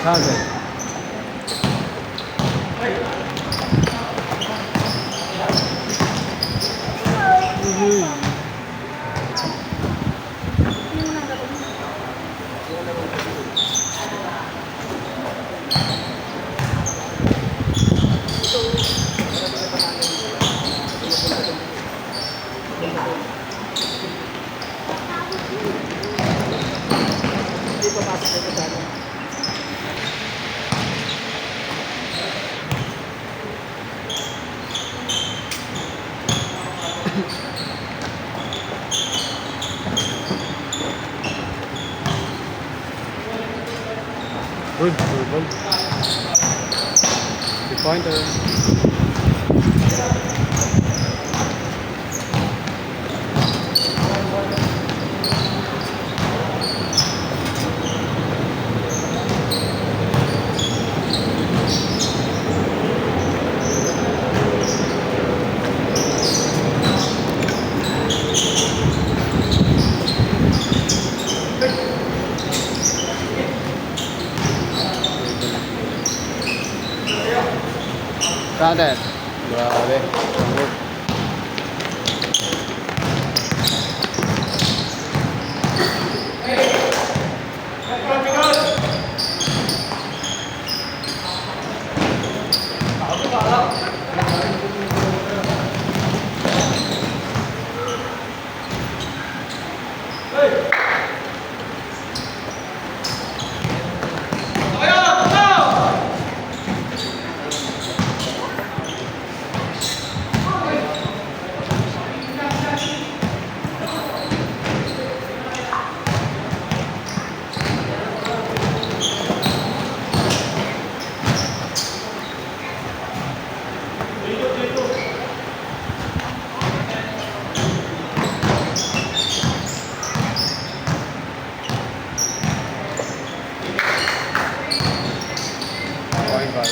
100. Good, good. 3-pointer. Grounded. Grabe. Sanggup. Point guard.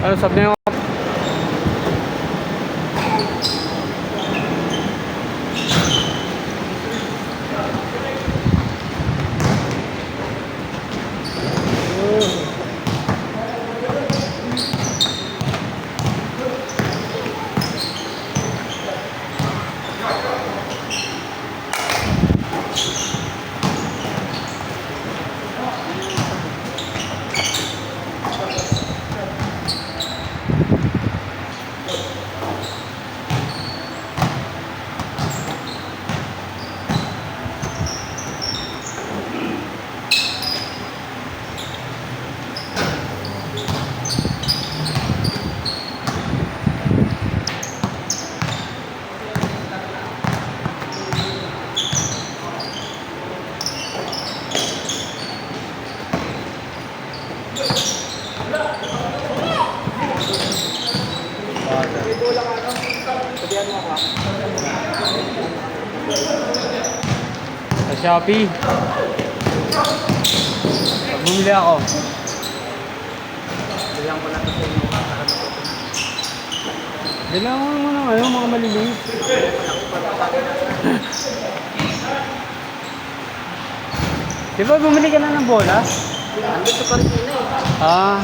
Ano sabi niyo? Sa Shopee. Bumili ako. Bilang ko na ito sa inyo. Kailangan mo ng ano, mga maliliit. Di ba bumili ka na ng bola? Andito pa rin yun eh. Ah.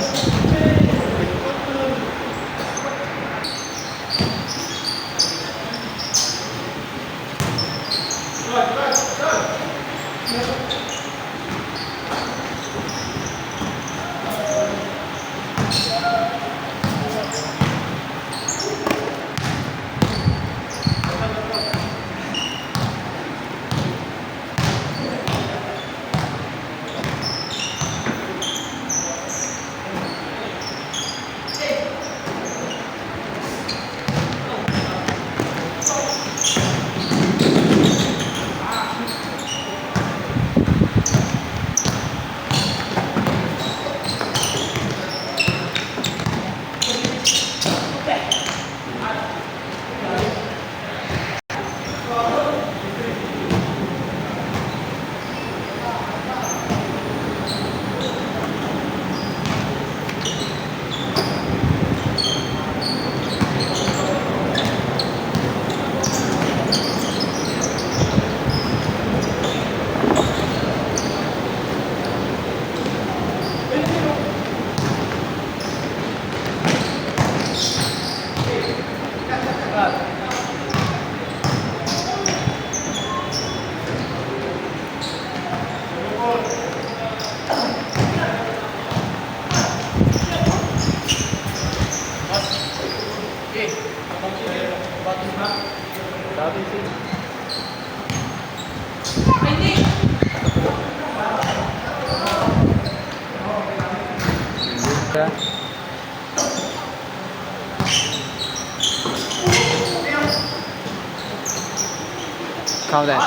Count that.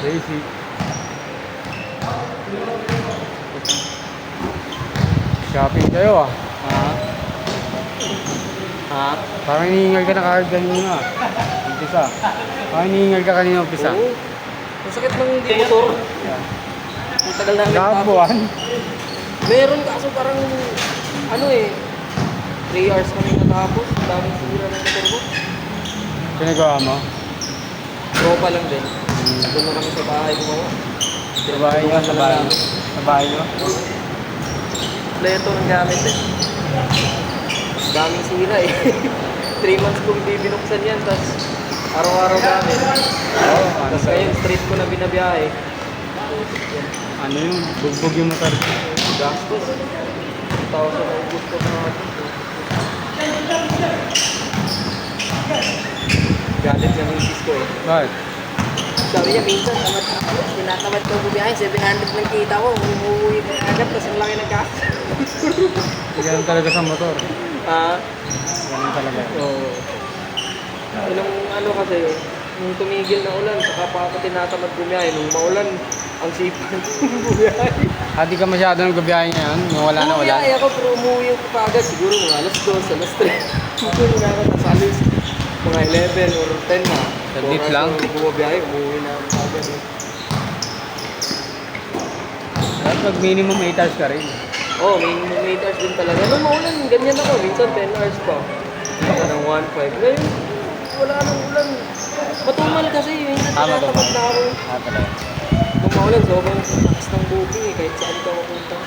Lazy. Shopping kayo ah. Parang hinihingal ka na kahit kanina. Umpisa. Parang hinihingal ka kanina umpisa. Oo. Ang sakit ng hindi motor. Ang tagal namin Nakabuan. Meron kaso parang ano eh 3 hours kami natapos. Daming sira ng motor ko. Pinagawa mo? Tropa lang din. Doon na kami sa bahay gumawa. Sa bahay nyo? Sa bahay nyo? Sa bahay nyo? Kompleto ng gamit eh. Daming sira eh. 3 months kong hindi binuksan yan. Tapos araw-araw gamit. Oo. Tapos ngayon street ko na binabiyahe. Ano yung bugbog yung motor? Gastos. 2,000 na ubus ko na. Galit na misis ko eh. Bakit? Sabi niya, minsan, tinatamad ko bumiyahe, 700 lang kita ko, umuwi ko agad, tapos ang laki ng gastos. Ganun talaga sa motor. Ah, Ganun talaga. oo. Nung ano kasi, nung tumigil na ulan, saka pa ako tinatamad bumiyahe, nung maulan, ang sipag bumiyahe. Di ka masyado nagbabiyahe ngayon? Yung wala na ulan? Bumiyahe ako, pero umuwi ko pa agad, siguro mga alas 2, alas 3. Siguro nga ako, nasa alis, mga 11 or 10 na. Saglit lang? Bumiyahe, umuwi na ako agad eh. Dapat mag minimum 8 hours ka rin. Oo, minimum 8 hours din talaga. Nung maulan, ganyan ako. Minsan 10 hours pa. Minsan ng 1.5. Ngayon, wala nang ulan. Matumal kasi. Minsan Tama, tinatamad na ako. Talaga. Nung maulan, sobrang lakas ng booking eh. Kahit saan ka mapunta.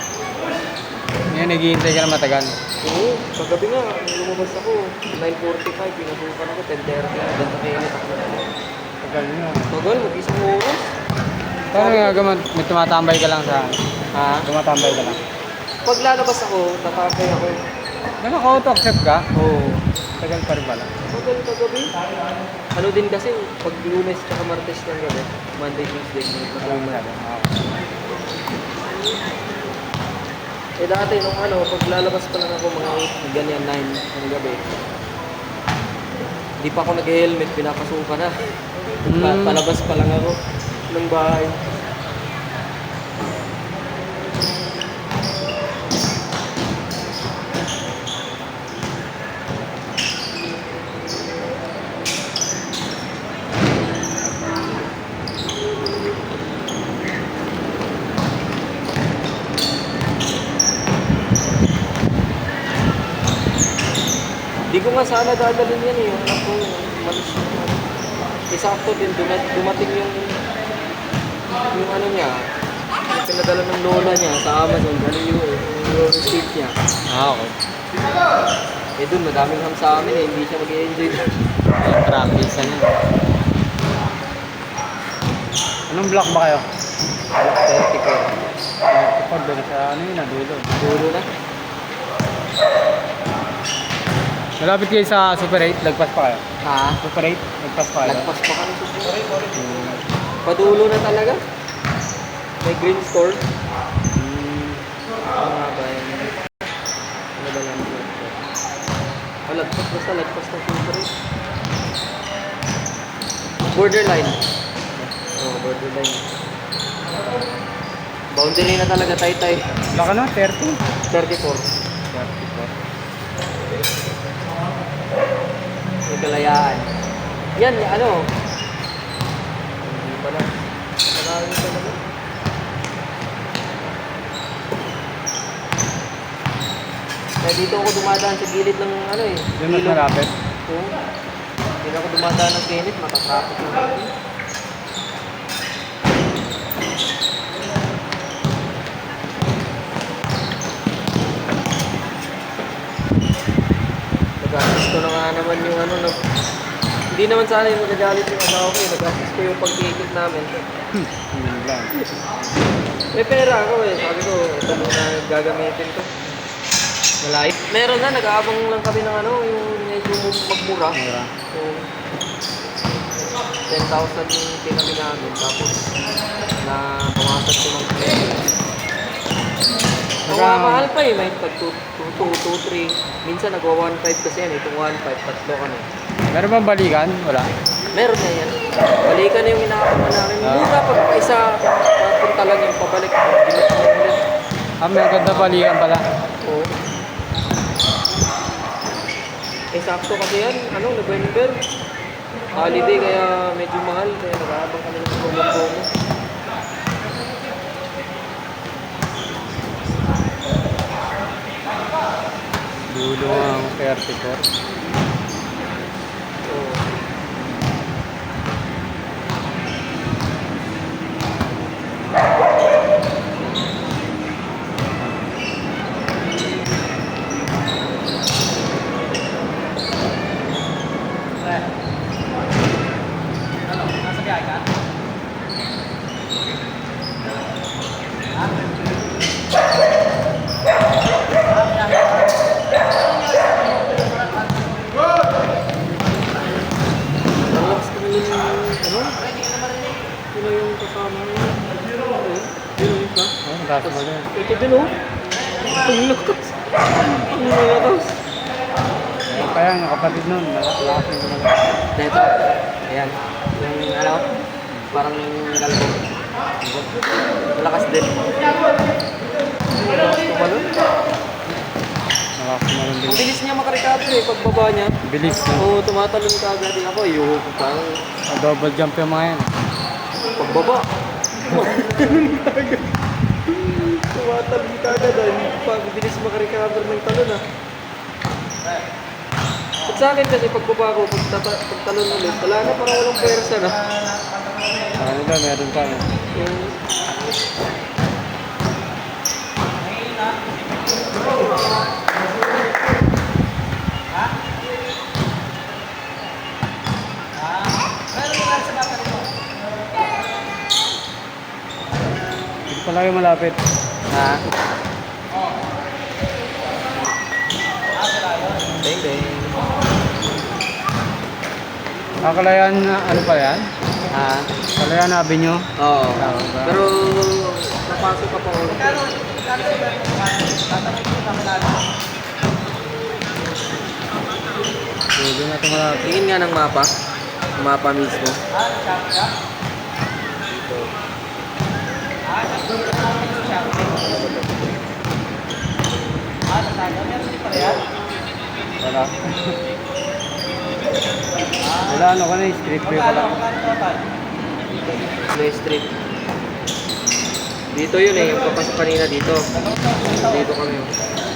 Ngayon, naghihintay ka na matagal. Oo, kagabi nga, nung lumabas ako, 9:45, pinasukan ako, 10:30. Ganda kayo na takbo na. Tagal nyo. Tagal, mag-isang oras. Paano nga gamot? May tumatambay ka lang sa... Ha? Tumatambay ka lang. Pag lalabas ako, tatapay ako. Naka-auto accept ka? Oo. Tagal pa rin pala. Tagal kagabi. Ano din kasi, pag Lunes tsaka Martes ng gabi, Monday, Tuesday, Alam mo may na. Eh dati nung ano, pag lalabas pa lang ako mga 8, ganyan 9 ng gabi. Hindi pa ako nag-helmet, pinapasukan na. Palabas pa lang ako ng bahay. Di ko nga sana dadalhin yan eh, yung anak ko, malis yung ano. Isakto din, dumating yung ano niya, yung pinadala ng lola niya sa Amazon, ano yung receipt niya. Ah, okay. Eh dun, madaming ham sa amin eh, hindi siya mag-i-enjoy. Practice ano. Anong block ba kayo? 34. Kapag doon sa ano yun, dulo. Dulo na. Malapit kayo sa Super 8, lagpas pa kayo. Ha? Super 8, lagpas pa kayo. Lagpas pa kami sa Padulo na talaga. May green store. Ano nga ba yan? Ano ba lang ito? Lagpas, basta lagpas ng Super 8. Borderline. Oh, borderline. Boundary na talaga, tay-tay. Wala ka na, 30. 34. 34. May kalayaan. Yan, ano? Hindi pala. Marami talaga. Kaya dito ako dumadaan sa gilid ng ano eh. Doon mas malapit. Oo. Dito ako dumadaan ng Kenneth, matatrapik yung ako. Nag-assist ko na nga naman yung ano, hindi naman sana yung magagalit yung asawa ko eh. Nag-assist ko yung pagkikit namin. Yun lang. May pera ako eh. Sabi ko, ito muna gagamitin ko. Malait. Meron na, nag-aabang lang kami ng ano, yung medyo magmura. Mura. So, 10,000 yung tinami namin. Tapos, na pumasag ko ng pera. Ang mahal pa eh, may tag 2, 3. Minsan nagwa 1.5 kasi yan, itong 1.5, tatlo kami. Meron bang balikan? Wala. Meron na yan. Balikan na yung inaakapan namin. Mura pag isa, papunta lang yung pabalik. Bilit mo ulit. Ah, may ganda balikan pala. Oo. Eh, sakto kasi yan, ano, November. Holiday, kaya medyo mahal. Kaya nag-aabang kami ng promo. Dulo ang 34. Oo. Relax kami yung, ano? Sino yung kasama mo? Yun ba? Oh, mataas mo din. Ito din oh. Ang lakas. Ang lakas. Kaya nga kapatid nun, lakas yung gumagal. Dito. Ayan. Yung ano? Parang galbo. Malakas din. Malakas ko ba nun? Malakas mo lang din. Ang bilis niya makarecover eh. Pagbaba niya. Bilis na. Oo, tumatalon ka agad. Ako, yuho ko parang Double jump yung mga yan. pagbaba. Tumatalon ka agad. Pag bilis makarecover ng talon ah. At sa akin kasi pagbaba ko, pagtalon ulit, wala na, parang walang pwersa na. Ano ba, meron pa. Yung... Ito pala yung malapit. Ha? Bang bang. Kakalayan, ano pa yan? Ha? Kalayan Avenue. Oo. Tama ba? Pero napasok ka pa ulit. Pwede na ito malapit. Tingin nga ng mapa. Mapa mismo. Dito. Wala. Wala, ano ka na, street view ka lang. Play Street. Dito yun eh, yung papasok kanina dito. Dito kami.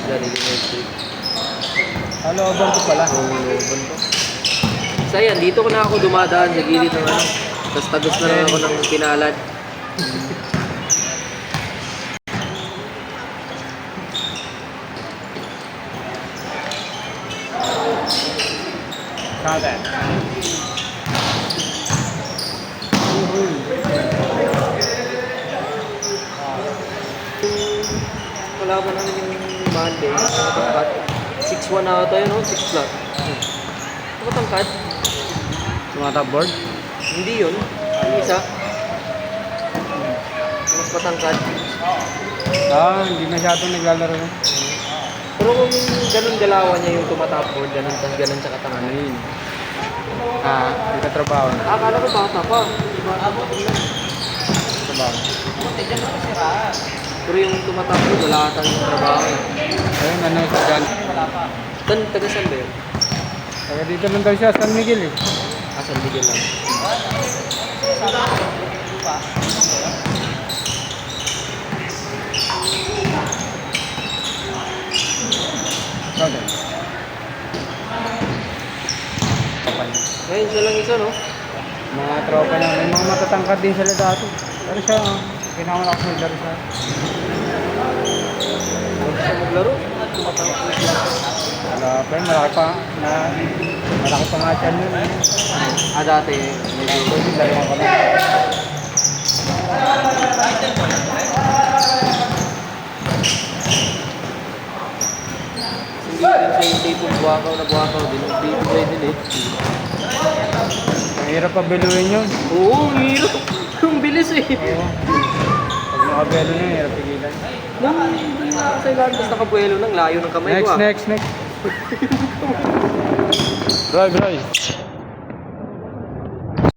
Dali, Play Street. Looban ko pala. Looban ko. Isa yan, dito ko na ako dumadaan sa gilid ng ano. Tapos tagos na lang ako ng pinalad. Kada. Wala ba namin yung Monday? Matangkad. 6-1 na ata yun, no? 6 flat. Matangkad? Tumatapboard? Hindi yun. Yung isa. Mas matangkad. Hindi masyadong naglalaro yun. Pero kung ganun galawan niya yung tumatapboard, ganun, tas ganun siya Ano katangkad. yun? Hindi ka trabaho na. Akala ko bata pa. Diba? Trabaho. Pero yung tumatapboard, wala atang yung trabaho. Ayun, ano sa Gan. Taga saan ba yun? Kaya dito lang daw siya, San Miguel eh. San Miguel lang. Kada. Ngayon siya lang isa, no? Mga tropa niya, may mga matatangkad din sila dati. Pero siya, pinakamalak sa laro siya. Huwag siya maglaro. Tumatapboard siya. Wala pa yun, malaki pa nga siya nun. Dati, medyo Dalawa ka na. hindi din siya yung tipo buwakaw na buwakaw din. Bibigay din eh. Ang hirap pa biluin yun. Oo, ang hirap. Ang bilis eh. Oo. Pag nakabelo na yun, hirap pigilan. Hindi na ako sa ilalim. Tapos nakabuelo ng layo ng kamay ko Next. Roy.